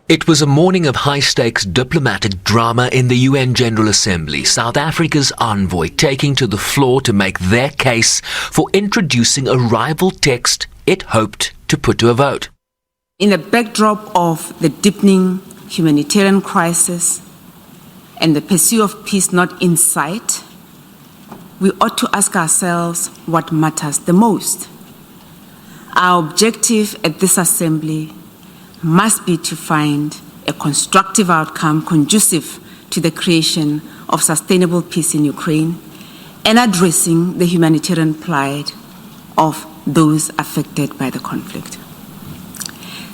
It was a morning of high-stakes diplomatic drama in the UN General Assembly, South Africa's envoy taking to the floor to make their case for introducing a rival text it hoped to put to a vote. In the backdrop of the deepening humanitarian crisis and the pursuit of peace not in sight, we ought to ask ourselves what matters the most. Our objective at this assembly must be to find a constructive outcome conducive to the creation of sustainable peace in Ukraine and addressing the humanitarian plight of those affected by the conflict.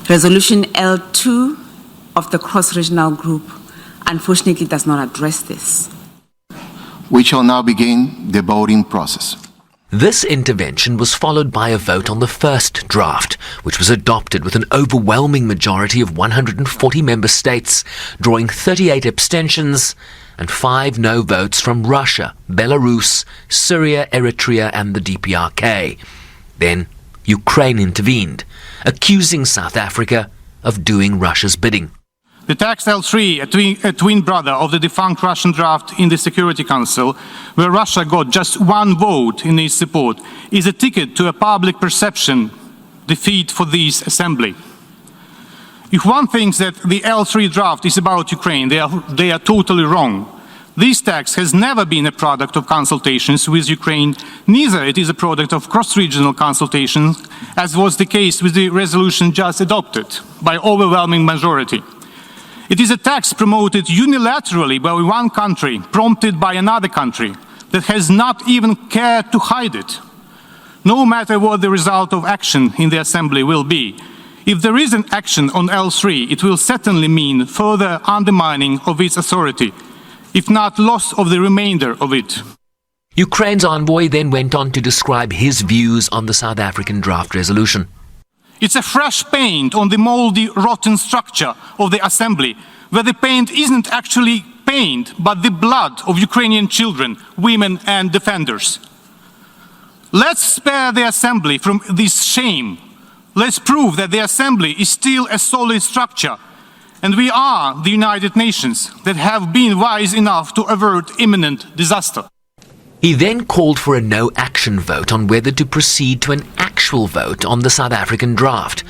Resolution L2 of the cross-regional group unfortunately does not address this. We shall now begin the voting process. This intervention was followed by a vote on the first draft, which was adopted with an overwhelming majority of 140 member states, drawing 38 abstentions and 5 no votes from Russia, Belarus, Syria, Eritrea and the DPRK. Then Ukraine intervened, accusing South Africa of doing Russia's bidding. The text L3, a twin brother of the defunct Russian draft in the Security Council, where Russia got just 1 vote in its support, is a ticket to a public perception defeat for this assembly. If one thinks that the L3 draft is about Ukraine, they are totally wrong. This text has never been a product of consultations with Ukraine, neither it is a product of cross-regional consultations, as was the case with the resolution just adopted by overwhelming majority. It is a text promoted unilaterally by one country, prompted by another country, that has not even cared to hide it. No matter what the result of action in the Assembly will be, if there is an action on L3, it will certainly mean further undermining of its authority, if not loss of the remainder of it. Ukraine's envoy then went on to describe his views on the South African draft resolution. It's a fresh paint on the moldy, rotten structure of the assembly, where the paint isn't actually paint, but the blood of Ukrainian children, women and defenders. Let's spare the assembly from this shame. Let's prove that the assembly is still a solid structure, and we are the United Nations that have been wise enough to avert imminent disaster. He then called for a no-action vote on whether to proceed to an actual vote on the South African draft,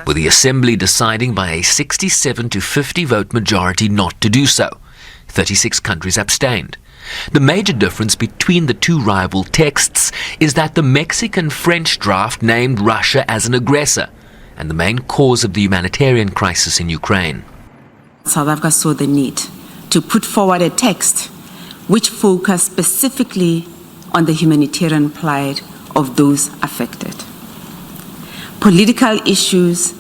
with the Assembly deciding by a 67 to 50 vote majority not to do so. 36 countries abstained. The major difference between the two rival texts is that the Mexican-French draft named Russia as an aggressor and the main cause of the humanitarian crisis in Ukraine. South Africa saw the need to put forward a text which focused specifically on the humanitarian plight of those affected. Political issues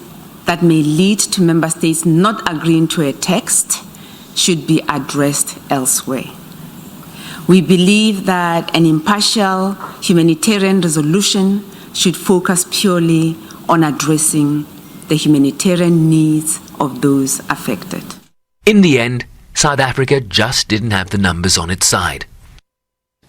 that may lead to member states not agreeing to a text should be addressed elsewhere. We believe that an impartial humanitarian resolution should focus purely on addressing the humanitarian needs of those affected. In the end, South Africa just didn't have the numbers on its side.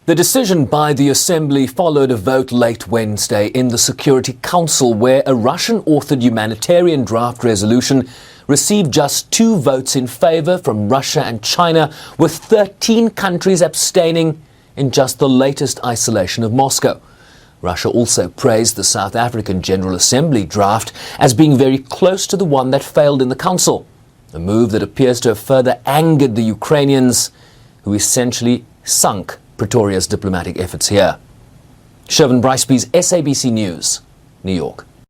The decision by the Assembly followed a vote late Wednesday in the Security Council, where a Russian-authored humanitarian draft resolution received just 2 votes in favor from Russia and China, with 13 countries abstaining in just the latest isolation of Moscow. Russia also praised the South African General Assembly draft as being very close to the one that failed in the Council, a move that appears to have further angered the Ukrainians, who essentially sunk Pretoria's diplomatic efforts here. Shervin Bryceby's SABC News, New York.